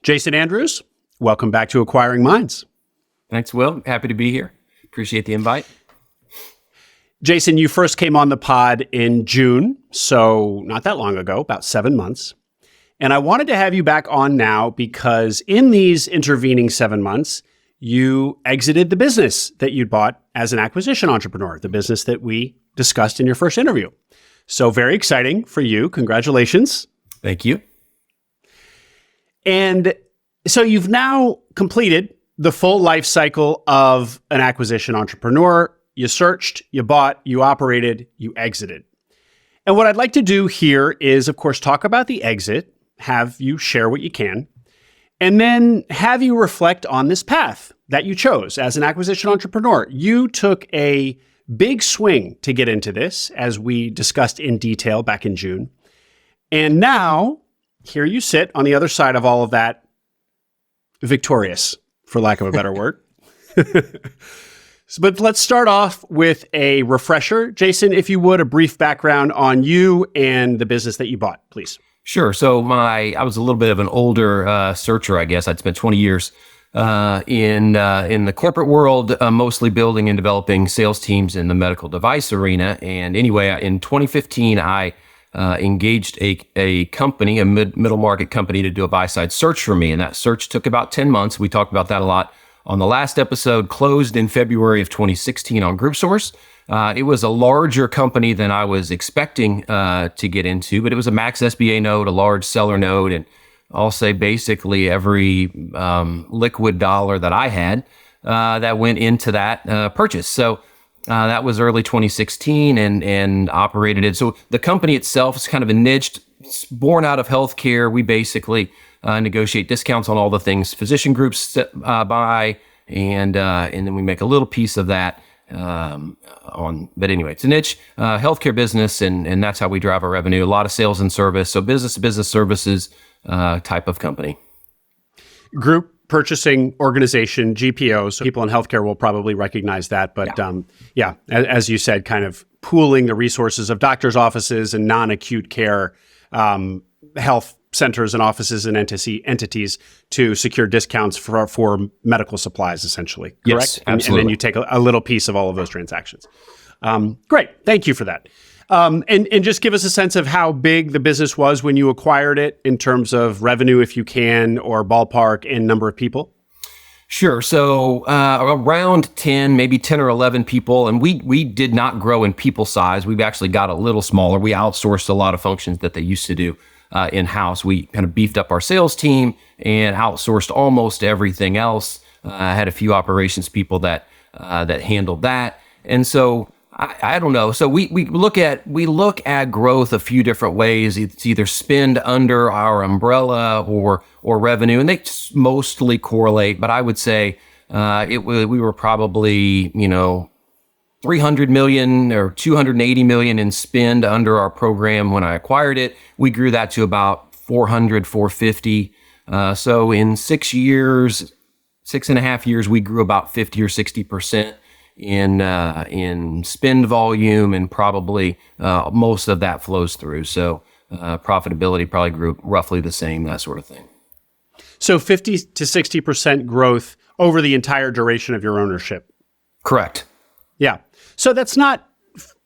Jason Andrews, welcome back to Acquiring Minds. Thanks, Will. Happy to be here. Appreciate the invite. Jason, you first came on the pod in June, so not that long ago, about 7 months. And I wanted to have you back on now because in these intervening 7 months, you exited the business that you'd bought as an acquisition entrepreneur, the business that we discussed in your first interview. So very exciting for you. Congratulations. Thank you. And so you've now completed the full life cycle of an acquisition entrepreneur. You searched, you bought, you operated, you exited. And what I'd like to do here is, of course, talk about the exit, have you share what you can, and then have you reflect on this path that you chose as an acquisition entrepreneur. You took a big swing to get into this, as we discussed in detail back in June. And now, here you sit on the other side of all of that, victorious, for lack of a better word. But let's start off with a refresher. Jason, if you would, a brief background on you and the business that you bought, please. Sure. So I was a little bit of an older searcher, I guess. I'd spent 20 years in the corporate world, mostly building and developing sales teams in the medical device arena. And anyway, in 2015, I engaged a company, a middle market company, to do a buy-side search for me. And that search took about 10 months. We talked about that a lot on the last episode, closed in February of 2016 on GroupSource. It was a larger company than I was expecting to get into, but it was a max SBA node, a large seller node, and I'll say basically every liquid dollar that I had that went into that purchase. So that was early 2016 and operated it. So the company itself is kind of a niche, born out of healthcare. We basically negotiate discounts on all the things physician groups buy, and then we make a little piece of that but anyway, it's a niche healthcare business, and that's how we drive our revenue. A lot of sales and service, so business to business services type of company. Group purchasing organization, GPO. So people in healthcare will probably recognize that. But as you said, kind of pooling the resources of doctors' offices and non-acute care health centers and offices and entities to secure discounts for medical supplies, essentially. Correct? Yes, absolutely. And then you take a little piece of all of those transactions. Great. Thank you for that. And just give us a sense of how big the business was when you acquired it in terms of revenue, if you can, or ballpark and number of people. Sure. So around 10, maybe 10 or 11 people. And we did not grow in people size. We've actually got a little smaller. We outsourced a lot of functions that they used to do in-house. We kind of beefed up our sales team and outsourced almost everything else. I had a few operations people that handled that. And so I don't know. So we look at growth a few different ways. It's either spend under our umbrella or revenue, and they mostly correlate. But I would say we were probably 300 million or 280 million in spend under our program when I acquired it. We grew that to about 450. So in 6 years, 6.5 years, we grew about 50 or 60% in spend volume, and probably most of that flows through. So profitability probably grew roughly the same, that sort of thing. So 50 to 60% growth over the entire duration of your ownership. Correct. Yeah. So that's not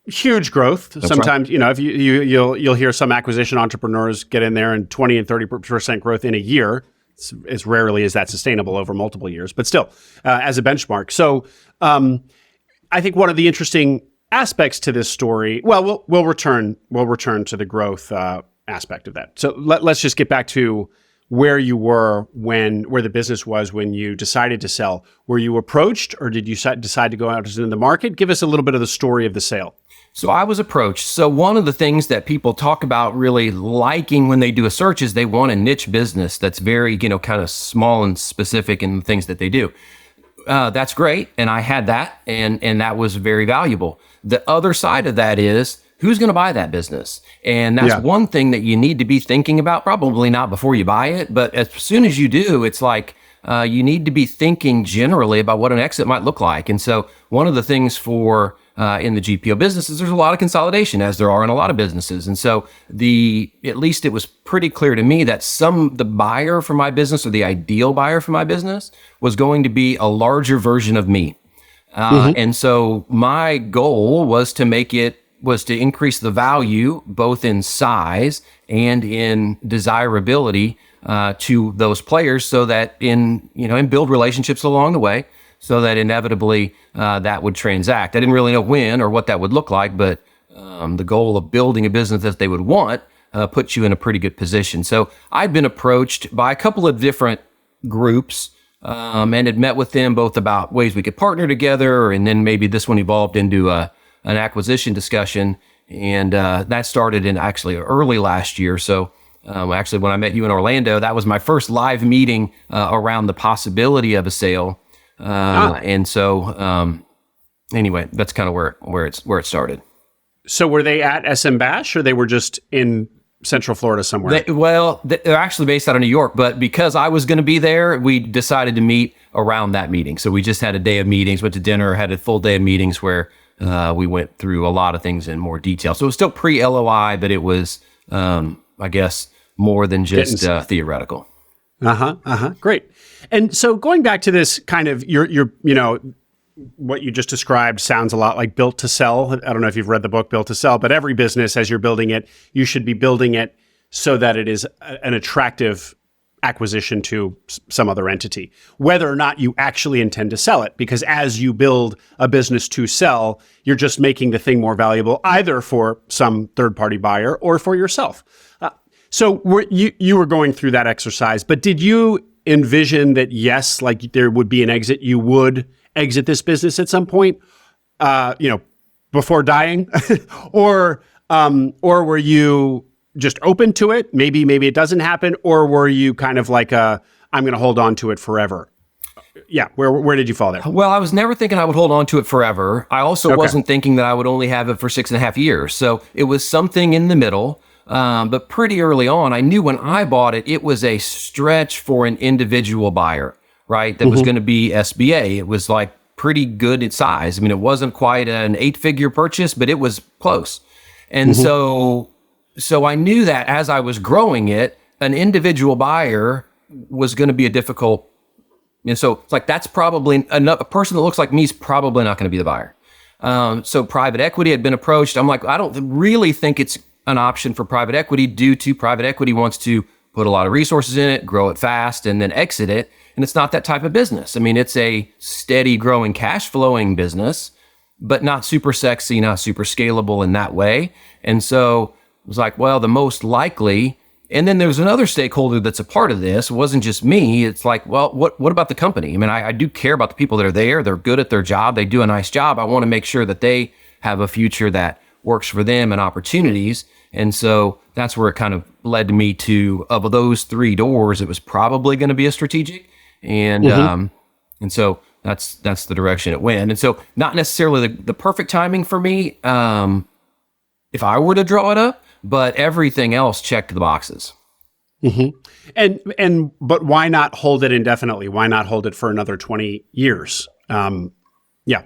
huge growth. That's sometimes, right. If you'll hear some acquisition entrepreneurs get in there and 20 and 30% growth in a year. As rarely is that sustainable over multiple years, but still, as a benchmark. So I think one of the interesting aspects to this story, we'll return to the growth aspect of that. So let's just get back to where you were where the business was when you decided to sell. Were you approached, or did you decide to go out into the market? Give us a little bit of the story of the sale. So I was approached. So one of the things that people talk about really liking when they do a search is they want a niche business that's very, kind of small and specific in the things that they do. That's great. And I had that, and that was very valuable. The other side of that is, who's going to buy that business? And that's one thing that you need to be thinking about, probably not before you buy it, but as soon as you do, it's like you need to be thinking generally about what an exit might look like. And so one of the things for in the GPO businesses, there's a lot of consolidation, as there are in a lot of businesses. And so at least it was pretty clear to me that the buyer for my business, or the ideal buyer for my business, was going to be a larger version of me. And so my goal was to increase the value, both in size and in desirability, to those players, so that and build relationships along the way, so that inevitably that would transact. I didn't really know when or what that would look like, but the goal of building a business that they would want puts you in a pretty good position. So I'd been approached by a couple of different groups and had met with them both about ways we could partner together, and then maybe this one evolved into an acquisition discussion, and that started in actually early last year. So actually, when I met you in Orlando, that was my first live meeting around the possibility of a sale. And so, anyway, that's kind of where it started. So were they at SM Bash, or they were just in Central Florida somewhere? They're actually based out of New York, but because I was going to be there, we decided to meet around that meeting. So we just had a day of meetings, went to dinner, had a full day of meetings where we went through a lot of things in more detail. So it was still pre-LOI, but it was, I guess, more than just theoretical. Great. And so going back to this kind of what you just described sounds a lot like Built to Sell. I don't know if you've read the book Built to Sell, but every business, as you're building it, you should be building it so that it is an attractive acquisition to some other entity, whether or not you actually intend to sell it. Because as you build a business to sell, you're just making the thing more valuable, either for some third-party buyer or for yourself. So you were going through that exercise, but did you envision that, yes, like there would be an exit, you would exit this business at some point, before dying, or were you just open to it? Maybe it doesn't happen, or were you kind of like I'm going to hold on to it forever? Yeah, where did you fall there? Well, I was never thinking I would hold on to it forever. I also wasn't thinking that I would only have it for 6.5 years. So it was something in the middle. But pretty early on, I knew when I bought it, it was a stretch for an individual buyer, right? That was going to be SBA. It was like pretty good in size. I mean, it wasn't quite an 8-figure purchase, but it was close. And so I knew that as I was growing it, an individual buyer was going to be a difficult. And so it's like, that's probably a person that looks like me is probably not going to be the buyer. So private equity had been approached. I'm like, I don't really think it's an option for private equity, due to private equity wants to put a lot of resources in it, grow it fast, and then exit it. And it's not that type of business. I mean, it's a steady growing, cash flowing business, but not super sexy, not super scalable in that way. And so it was like, well, the most likely, and then there's another stakeholder that's a part of this. It wasn't just me. It's like, well, what about the company? I mean, I do care about the people that are there. They're good at their job. They do a nice job. I want to make sure that they have a future that works for them and opportunities. And so that's where it kind of led me to, of those 3 doors, it was probably going to be a strategic. And and so that's the direction it went. And so not necessarily the perfect timing for me, if I were to draw it up, but everything else checked the boxes. But why not hold it indefinitely? Why not hold it for another 20 years? Yeah.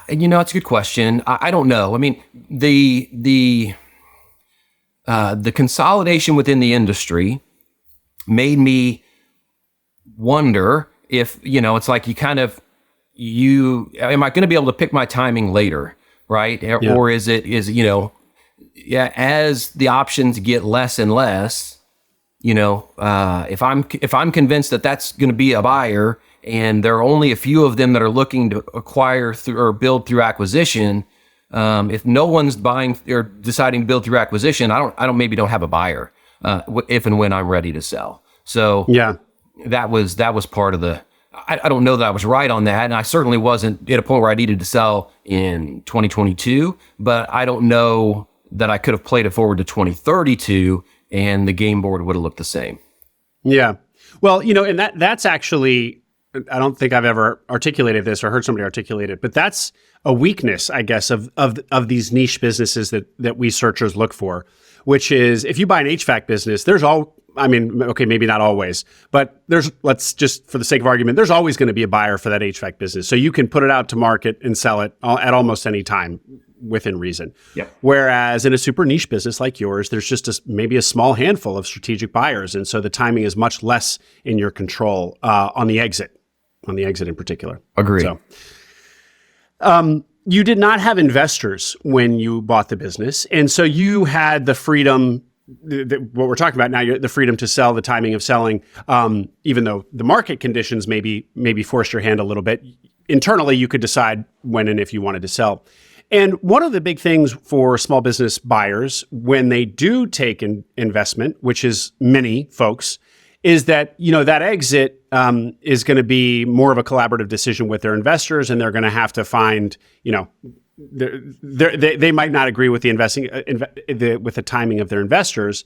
And it's a good question. I don't know. I mean, the consolidation within the industry made me wonder if, it's like am I going to be able to pick my timing later, right? Yeah. Or as the options get less and less, if I'm convinced that that's going to be a buyer, and there are only a few of them that are looking to acquire through or build through acquisition. If no one's buying or deciding to build through acquisition, I don't have a buyer if and when I'm ready to sell. So yeah, that was part of the. I don't know that I was right on that, and I certainly wasn't at a point where I needed to sell in 2022. But I don't know that I could have played it forward to 2032, and the game board would have looked the same. Yeah, well, and that's actually. I don't think I've ever articulated this or heard somebody articulate it, but that's a weakness, I guess, of these niche businesses that we searchers look for, which is if you buy an HVAC business, there's I mean, okay, maybe not always, but let's just, for the sake of argument, there's always going to be a buyer for that HVAC business. So you can put it out to market and sell it at almost any time within reason. Yep. Whereas in a super niche business like yours, there's just maybe a small handful of strategic buyers. And so the timing is much less in your control on the exit in particular. Agreed. So, you did not have investors when you bought the business. And so you had the freedom, what we're talking about now, the freedom to sell, the timing of selling, even though the market conditions maybe forced your hand a little bit. Internally, you could decide when and if you wanted to sell. And one of the big things for small business buyers when they do take an investment, which is many folks, is that, that exit is going to be more of a collaborative decision with their investors, and they're going to have to find, they might not agree with with the timing of their investors.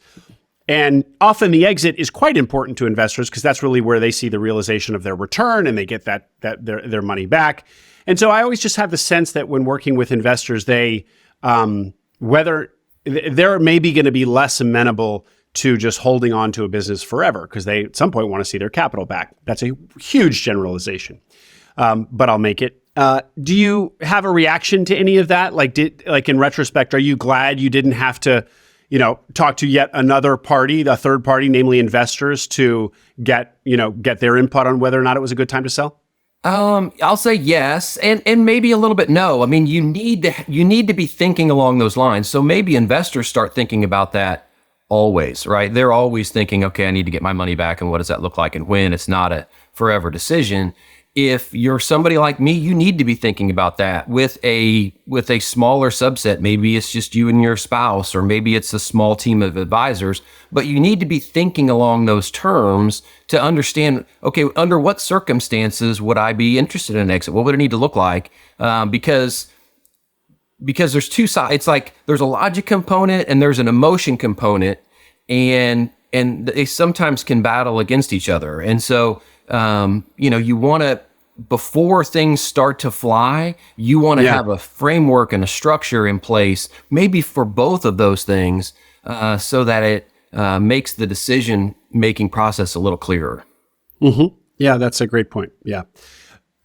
And often the exit is quite important to investors because that's really where they see the realization of their return and they get their money back. And so I always just have the sense that when working with investors, they're maybe going to be less amenable to just holding on to a business forever because they at some point want to see their capital back. That's a huge generalization, but I'll make it. Do you have a reaction to any of that? Like in retrospect, are you glad you didn't have to, talk to yet another party, the third party, namely investors, to get their input on whether or not it was a good time to sell? I'll say yes, and maybe a little bit no. I mean, you need to be thinking along those lines. So maybe investors start thinking about that always, right? They're always thinking, okay, I need to get my money back, and what does that look like and when? It's not a forever decision. If you're somebody like me, you need to be thinking about that with a smaller subset. Maybe it's just you and your spouse, or maybe it's a small team of advisors, but you need to be thinking along those terms to understand, okay, under what circumstances would I be interested in an exit? What would it need to look like? Because there's two sides. It's like there's a logic component and there's an emotion component, and they sometimes can battle against each other. And so, you want to, before things start to fly, you want to have a framework and a structure in place, maybe for both of those things, so that it makes the decision-making process a little clearer. Mm-hmm. Yeah, that's a great point. Yeah.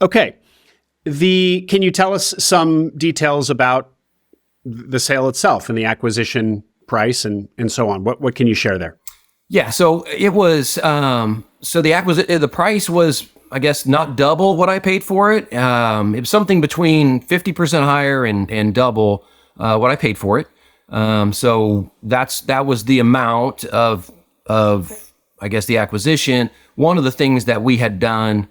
Okay. Can you tell us some details about the sale itself and the acquisition price and so on? What can you share there? Yeah, so it was, the price was, I guess, not double what I paid for it. It was something between 50% higher and double what I paid for it. So that was the amount of I guess the acquisition. One of the things that we had done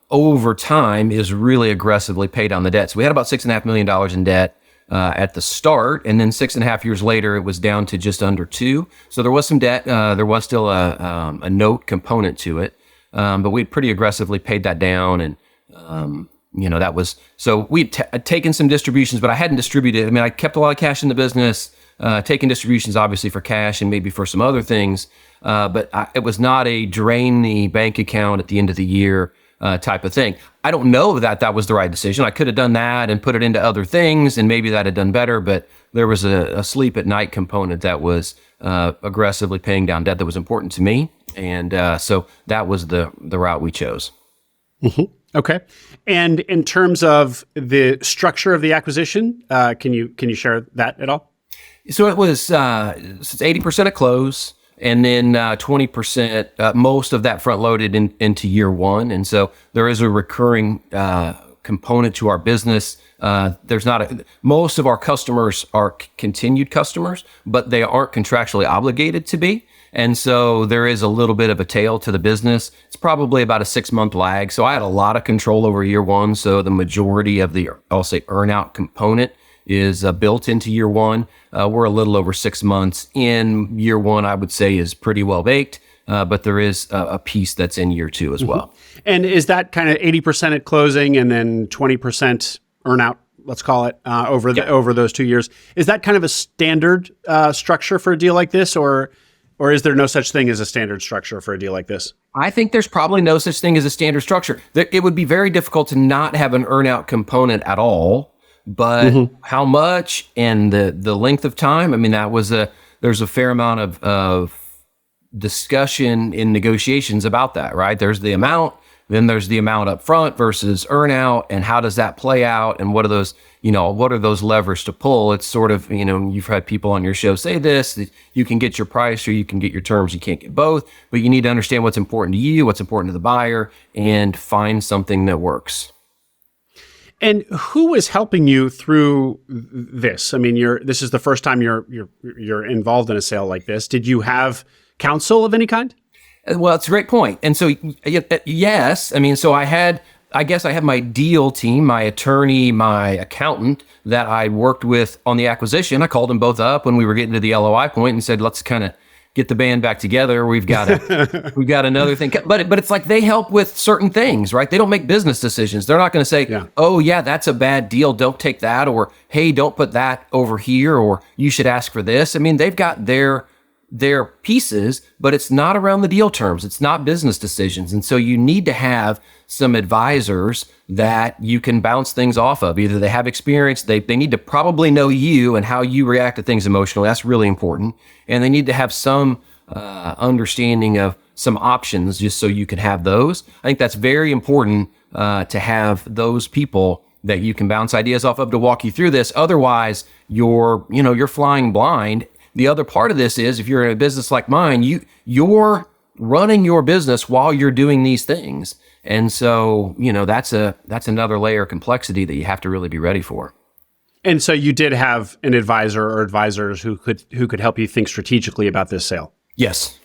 over time is really aggressively pay down the debt. So we had about $6.5 million in debt at the start, and then 6.5 years later, it was down to just under 2. So there was some debt. There was still a note component to it, but we'd pretty aggressively paid that down, and that was, so we'd taken some distributions, but I hadn't distributed. I mean, I kept a lot of cash in the business, taking distributions obviously for cash and maybe for some other things, but it was not a drain the bank account at the end of the year type of thing. I don't know that was the right decision. I could have done that and put it into other things, and maybe that had done better, but there was a sleep at night component that was aggressively paying down debt that was important to me. And so that was the route we chose. Mm-hmm. Okay. And in terms of the structure of the acquisition, can you share that at all? So it was 80% at close, and then 20%, most of that front loaded into year one. And so there is a recurring component to our business. Most of our customers are continued customers, but they aren't contractually obligated to be. And so there is a little bit of a tail to the business. It's probably about a 6-month lag. So I had a lot of control over year one. So the majority of the, I'll say, earnout component is built into year one. We're a little over 6 months in. Year one, I would say, is pretty well baked, but there is a piece that's in year two as well. And is that kind of 80% at closing and then 20% earnout, let's call it, over those 2 years? Is that kind of a standard structure for a deal like this, or is there no such thing as a standard structure for a deal like this? I think there's probably no such thing as a standard structure. It would be very difficult to not have an earnout component at all. But how much and the length of time, I mean, there's a fair amount of discussion in negotiations about that, right? There's the amount, then there's the amount up front versus earnout, and how does that play out? And what are those, what are those levers to pull? It's sort of, you've had people on your show say this, that you can get your price or you can get your terms. You can't get both, but you need to understand what's important to you, what's important to the buyer, and find something that works. And who is helping you through this? I mean, this is the first time you're involved in a sale like this. Did you have counsel of any kind? Well, it's a great point. And so, yes, so I had my deal team, my attorney, my accountant that I worked with on the acquisition. I called them both up when we were getting to the LOI point and said, let's kind of get the band back together. We've got another thing. But it's like they help with certain things, right? They don't make business decisions. They're not going to say, oh yeah, that's a bad deal, don't take that, or hey, don't put that over here, or you should ask for this. They've got their pieces, but it's not around the deal terms. It's not business decisions. And so you need to have some advisors that you can bounce things off of. Either they have experience, they need to probably know you and how you react to things emotionally. That's really important. And they need to have some understanding of some options just so you can have those. I think that's very important to have those people that you can bounce ideas off of to walk you through this. Otherwise, you're flying blind. The other part of this is if you're in a business like mine, you're running your business while you're doing these things. And so, that's another layer of complexity that you have to really be ready for. And so you did have an advisor or advisors who could help you think strategically about this sale. Yes,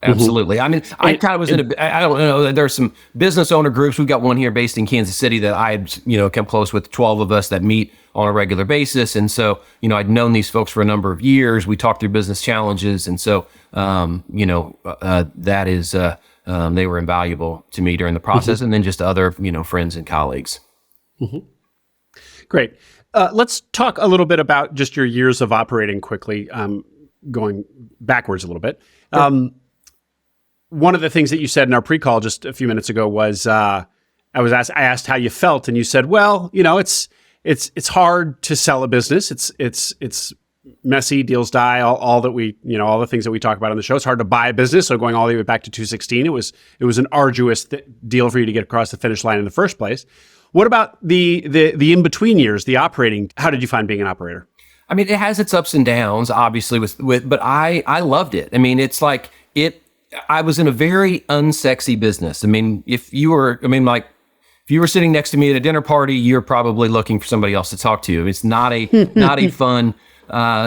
absolutely. I kind of was I don't know, there's some business owner groups. We've got one here based in Kansas City that I had, come close with, 12 of us that meet on a regular basis. And so, I'd known these folks for a number of years. We talked through business challenges. And so, that is, they were invaluable to me during the process, and then just other, friends and colleagues. Great. Let's talk a little bit about just your years of operating quickly, going backwards a little bit. Sure. One of the things that you said in our pre-call just a few minutes ago was, I asked how you felt, and you said, well, it's hard to sell a business. It's messy, deals die, all that we, all the things that we talk about on the show. It's hard to buy a business. So going all the way back to 2016, it was an arduous deal for you to get across the finish line in the first place. What about the in-between years, the operating? How did you find being an operator? It has its ups and downs, obviously, but I loved it. It's like I was in a very unsexy business. If you were sitting next to me at a dinner party, you're probably looking for somebody else to talk to. It's not a fun,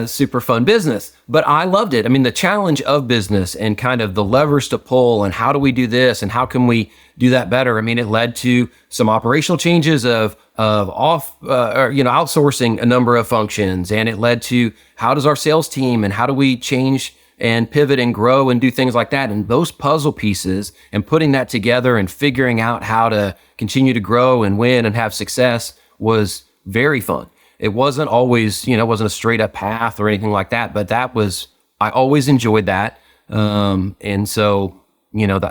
super fun business, but I loved it. The challenge of business and kind of the levers to pull and how do we do this and how can we do that better? It led to some operational changes of outsourcing a number of functions, and it led to how does our sales team and how do we change and pivot and grow and do things like that. And those puzzle pieces and putting that together and figuring out how to continue to grow and win and have success was very fun. It wasn't always, it wasn't a straight up path or anything like that, but I always enjoyed that. And so,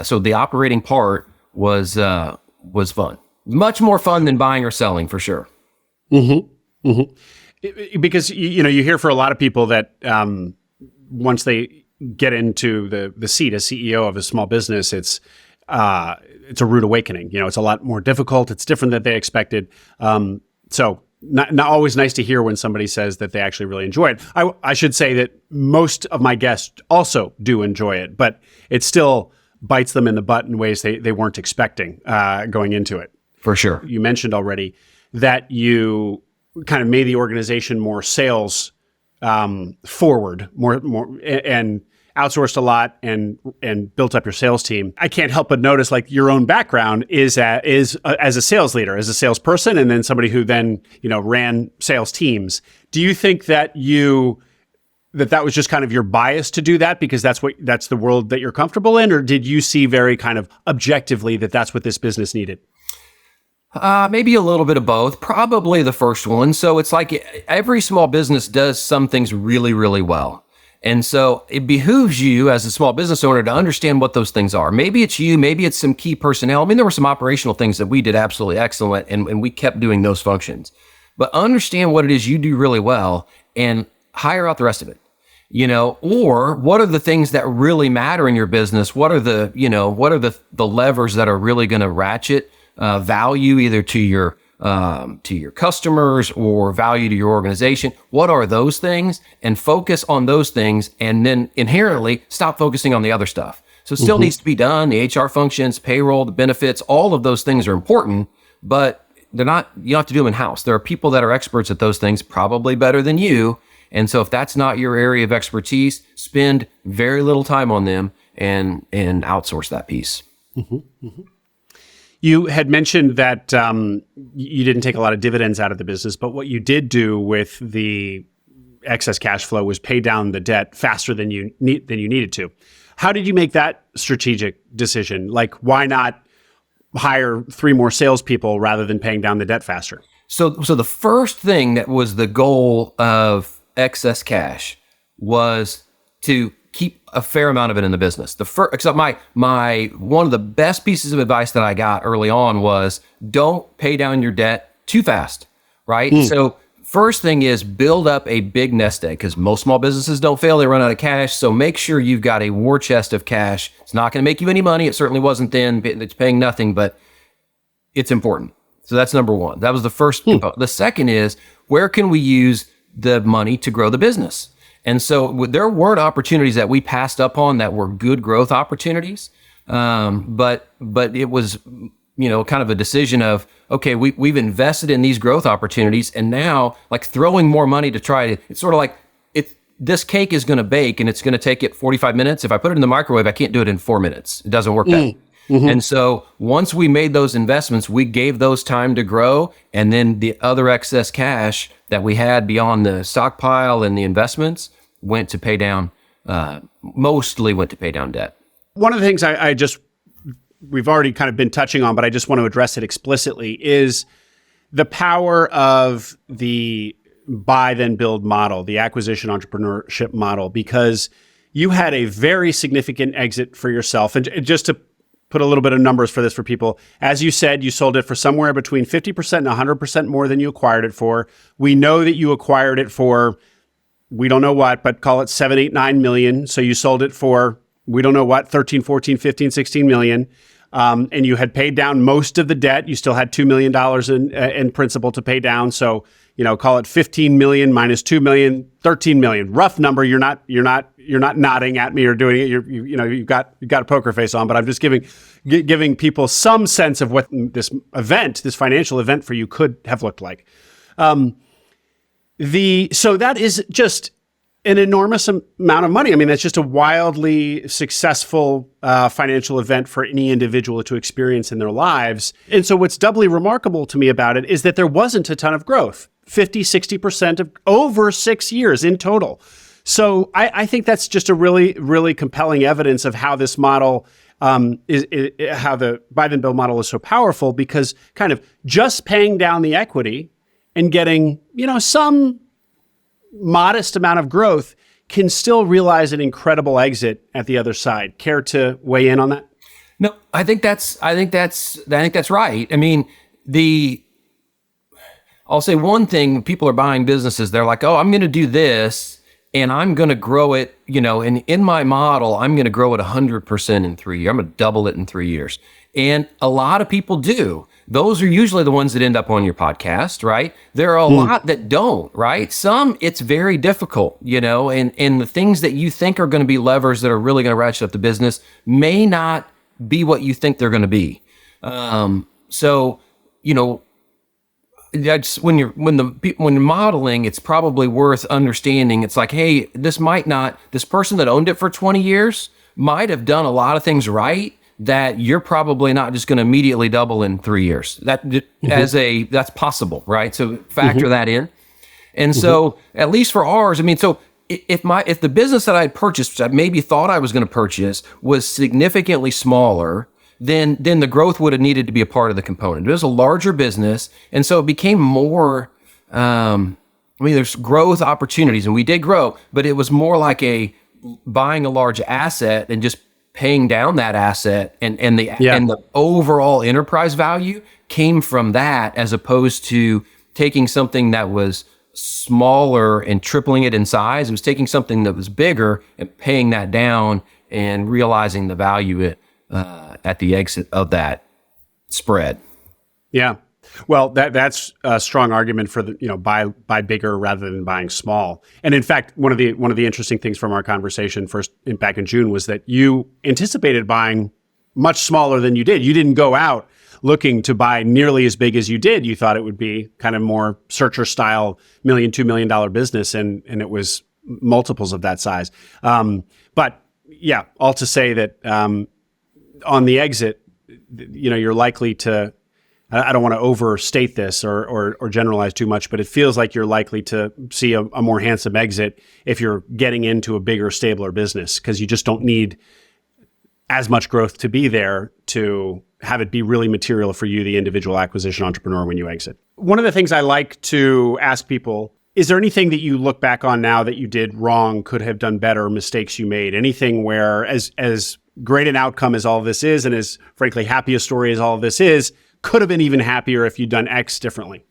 so the operating part was fun. Much more fun than buying or selling, for sure. Mm-hmm. Mm-hmm. Because, you hear for a lot of people that once they get into the seat as CEO of a small business, it's a rude awakening. It's a lot more difficult. It's different than they expected. So not always nice to hear when somebody says that they actually really enjoy it. I should say that most of my guests also do enjoy it, but it still bites them in the butt in ways they weren't expecting going into it. For sure. You mentioned already that you kind of made the organization more sales forward, more and outsourced a lot and built up your sales team. I can't help but notice like your own background is as a sales leader, as a salesperson, and then somebody who then, ran sales teams. Do you think that that was just kind of your bias to do that because that's the world that you're comfortable in? Or did you see very kind of objectively that that's what this business needed? Maybe a little bit of both, probably the first one. So it's like every small business does some things really, really well. And so it behooves you as a small business owner to understand what those things are. Maybe it's you, maybe it's some key personnel. There were some operational things that we did absolutely excellent and we kept doing those functions. But understand what it is you do really well and hire out the rest of it. or what are the things that really matter in your business? What are the levers that are really going to ratchet value either to your customers or value to your organization? What are those things? And focus on those things, and then inherently stop focusing on the other stuff. So it still needs to be done. The HR functions, payroll, the benefits, all of those things are important, but they're not, you don't have to do them in-house. There are people that are experts at those things, probably better than you. And so if that's not your area of expertise, spend very little time on them and outsource that piece. You had mentioned that you didn't take a lot of dividends out of the business, but what you did do with the excess cash flow was pay down the debt faster than you needed to. How did you make that strategic decision? Like, why not hire 3 more salespeople rather than paying down the debt faster? So the first thing that was the goal of excess cash was to keep a fair amount of it in the business. Except my one of the best pieces of advice that I got early on was don't pay down your debt too fast, right? So first thing is build up a big nest egg, because most small businesses don't fail. They run out of cash. So make sure you've got a war chest of cash. It's not going to make you any money. It certainly wasn't then. It's paying nothing, but it's important. So that's number one. That was the first component. The second is, where can we use the money to grow the business? And so there weren't opportunities that we passed up on that were good growth opportunities. But it was, kind of a decision of, okay, we've invested in these growth opportunities, and now like throwing more money to try to, it's sort of like this cake is going to bake and it's going to take it 45 minutes. If I put it in the microwave, I can't do it in 4 minutes. It doesn't work that way. And so once we made those investments, we gave those time to grow. And then the other excess cash that we had beyond the stockpile and the investments went to pay down, mostly went to pay down debt. One of the things we've already kind of been touching on, but I just want to address it explicitly, is the power of the buy then build model, the acquisition entrepreneurship model, because you had a very significant exit for yourself. And just to put a little bit of numbers for this for people, as you said, you sold it for somewhere between 50% and 100% more than you acquired it for. We know that you acquired it for, we don't know what, but call it 7, 8, 9 million. So you sold it for, we don't know what, 13, 14, 15, 16 million. And you had paid down most of the debt. You still had $2 million in principal to pay down. So, call it 15 million minus 2 million, 13 million. Rough number. You're not nodding at me or doing it. You've got a poker face on, but I'm just giving people some sense of what this financial event for you could have looked like. So that is just an enormous amount of money. I mean, that's just a wildly successful financial event for any individual to experience in their lives. And so what's doubly remarkable to me about it is that there wasn't a ton of growth, 50, 60% of over 6 years in total. So I think that's just a really, really compelling evidence of how this model is how the buy then build model is so powerful, because kind of just paying down the equity and getting, some modest amount of growth can still realize an incredible exit at the other side. Care to weigh in on that? No, I think that's right. I mean, I'll say one thing: people are buying businesses. They're like, "Oh, I'm going to do this, and I'm going to grow it." And in my model, I'm going to grow it 100% in 3 years. I'm going to double it in 3 years. And a lot of people do. Those are usually the ones that end up on your podcast, right? There are a lot that don't, right? Some, it's very difficult, and the things that you think are going to be levers that are really going to ratchet up the business may not be what you think they're going to be. That's when you're modeling, it's probably worth understanding. It's like, hey, this person that owned it for 20 years might have done a lot of things right that you're probably not just going to immediately double in 3 years. That's possible, right? So factor that in. And so at least for ours, I mean, so if the business that I had purchased, which I maybe thought I was going to purchase, was significantly smaller, then the growth would have needed to be a part of the component. It was a larger business, and so it became more, there's growth opportunities, and we did grow, but it was more like buying a large asset and just paying down that asset, and the overall enterprise value came from that, as opposed to taking something that was smaller and tripling it in size. It was taking something that was bigger and paying that down and realizing the value at the exit of that spread. Yeah. Well, that's a strong argument for buy bigger rather than buying small. And in fact, one of the interesting things from our conversation back in June was that you anticipated buying much smaller than you did. You didn't go out looking to buy nearly as big as you did. You thought it would be kind of more searcher style $1 million, $2 million business, and it was multiples of that size. But yeah, all to say that on the exit, you're likely to. I don't want to overstate this or generalize too much, but it feels like you're likely to see a more handsome exit if you're getting into a bigger, stabler business, because you just don't need as much growth to be there to have it be really material for you, the individual acquisition entrepreneur, when you exit. One of the things I like to ask people, is there anything that you look back on now that you did wrong, could have done better, mistakes you made, anything where as great an outcome as all of this is, and as frankly happy a story as all of this is, could have been even happier if you'd done X differently?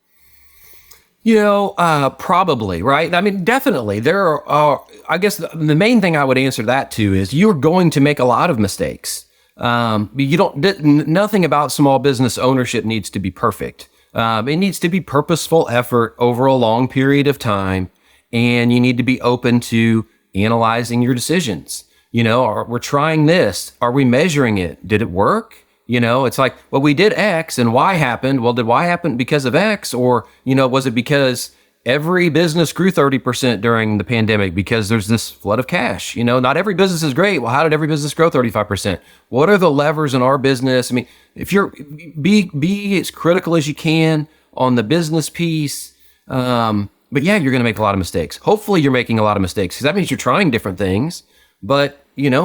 Probably, right? I mean, definitely. There are, I guess the main thing I would answer that to is you're going to make a lot of mistakes. Nothing about small business ownership needs to be perfect. It needs to be purposeful effort over a long period of time. And you need to be open to analyzing your decisions. We're trying this. Are we measuring it? Did it work? It's like, well, we did X and Y happened. Well, did Y happen because of X? Or, was it because every business grew 30% during the pandemic because there's this flood of cash? Not every business is great. Well, how did every business grow 35%? What are the levers in our business? I mean, if you're, be as critical as you can on the business piece. But yeah, you're going to make a lot of mistakes. Hopefully you're making a lot of mistakes because that means you're trying different things, but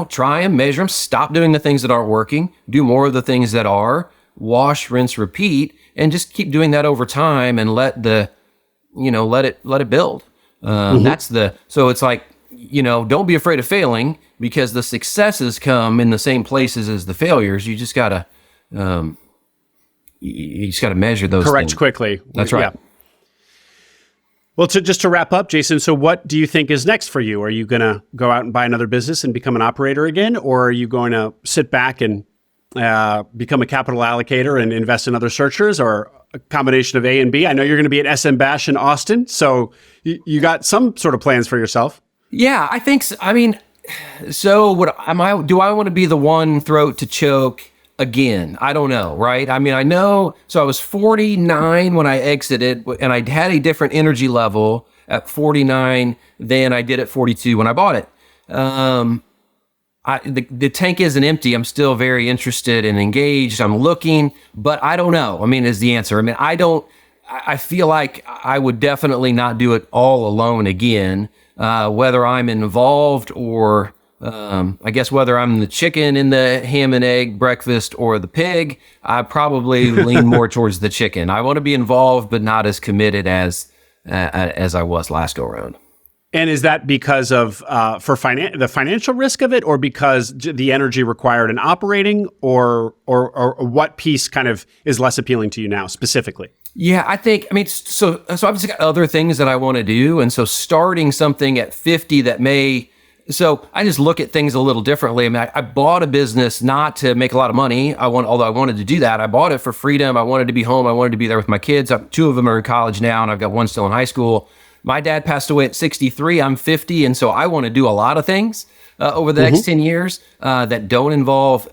try them, measure them, stop doing the things that aren't working, do more of the things that are, wash, rinse, repeat, and just keep doing that over time and let it build. So it's like, don't be afraid of failing because the successes come in the same places as the failures. You just gotta, measure those Correct things. Quickly. That's right. Yeah. Well, just to wrap up, Jason, so what do you think is next for you? Are you going to go out and buy another business and become an operator again? Or are you going to sit back and become a capital allocator and invest in other searchers, or a combination of A and B? I know you're going to be at SM Bash in Austin, so you got some sort of plans for yourself. Yeah, I think so. I mean, so do I want to be the one throat to choke again? I don't know, right? I mean, I know, so I was 49 when I exited, and I had a different energy level at 49 than I did at 42 when I bought it. The tank isn't empty. I'm still very interested and engaged. I'm looking, but I don't know. I mean, is the answer. I mean, I feel like I would definitely not do it all alone again, whether I'm involved or I guess whether I'm the chicken in the ham and egg breakfast or the pig, I probably lean more towards the chicken. I want to be involved, but not as committed as I was last go around. And is that because of the financial risk of it, or because the energy required in operating, or what piece kind of is less appealing to you now specifically? Yeah, so I've just got other things that I want to do, and so starting something at 50 so I just look at things a little differently. I mean, I bought a business not to make a lot of money. Although I wanted to do that, I bought it for freedom. I wanted to be home. I wanted to be there with my kids. Two of them are in college now, and I've got one still in high school. My dad passed away at 63. I'm 50, and so I want to do a lot of things over the next 10 years that don't involve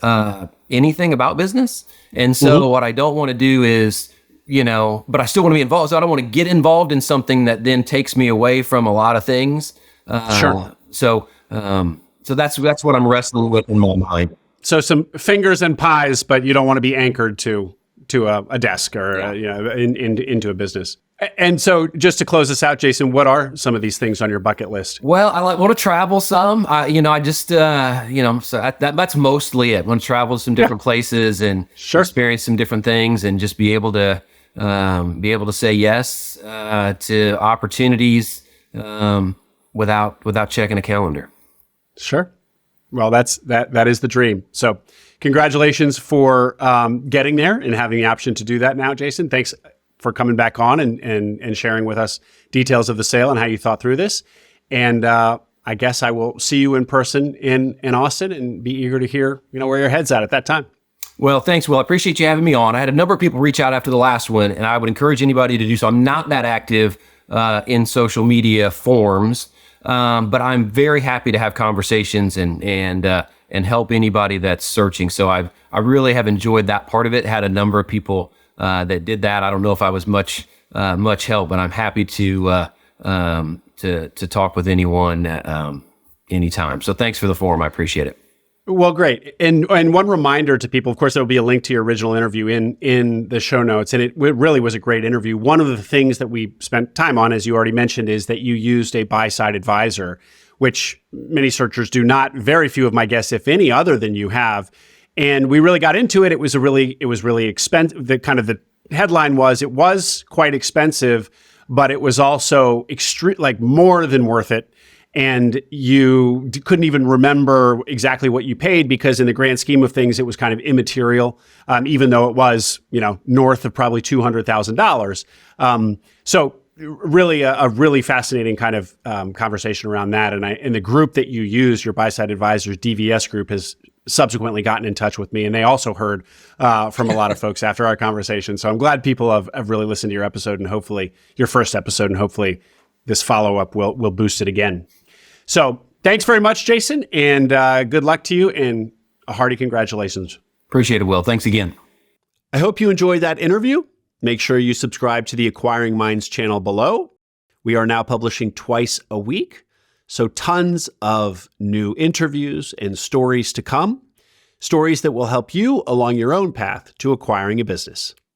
anything about business. And so what I don't want to do is, but I still want to be involved. So I don't want to get involved in something that then takes me away from a lot of things. Sure. So that's what I'm wrestling with in my mind. So some fingers and pies, but you don't want to be anchored to a desk or into a business. And so just to close this out, Jason, what are some of these things on your bucket list? Well, I want to travel some. So that's mostly it. I want to travel to some different places and experience some different things, and just be able to say yes to opportunities without checking a calendar. Sure. Well, that is the dream. So congratulations for getting there and having the option to do that now, Jason. Thanks coming back on and sharing with us details of the sale and how you thought through this. And I guess I will see you in person in Austin and be eager to hear, where your head's at that time. Well, thanks, Will. I appreciate you having me on. I had a number of people reach out after the last one, and I would encourage anybody to do so. I'm not that active in social media forums, but I'm very happy to have conversations and help anybody that's searching. So I really have enjoyed that part of it. Had a number of people that did that. I don't know if I was much help, but I'm happy to talk with anyone anytime. So thanks for the forum. I appreciate it. Well, great. And one reminder to people, of course, there will be a link to your original interview in the show notes. And it really was a great interview. One of the things that we spent time on, as you already mentioned, is that you used a buy-side advisor, which many searchers do not. Very few of my guests, if any other than you, have. And we really got into it. It was really expensive. The headline was, it was quite expensive, but it was also more than worth it. And you couldn't even remember exactly what you paid because in the grand scheme of things, it was kind of immaterial, even though it was, north of probably $200,000. So really a really fascinating kind of conversation around that. And the group that you use, your buy-side advisors, DVS group, has subsequently gotten in touch with me. And they also heard from a lot of folks after our conversation. So I'm glad people have really listened to your episode and hopefully your first episode, and hopefully this follow-up will boost it again. So thanks very much, Jason, and good luck to you, and a hearty congratulations. Appreciate it, Will. Thanks again. I hope you enjoyed that interview. Make sure you subscribe to the Acquiring Minds channel below. We are now publishing twice a week, so tons of new interviews and stories to come, stories that will help you along your own path to acquiring a business.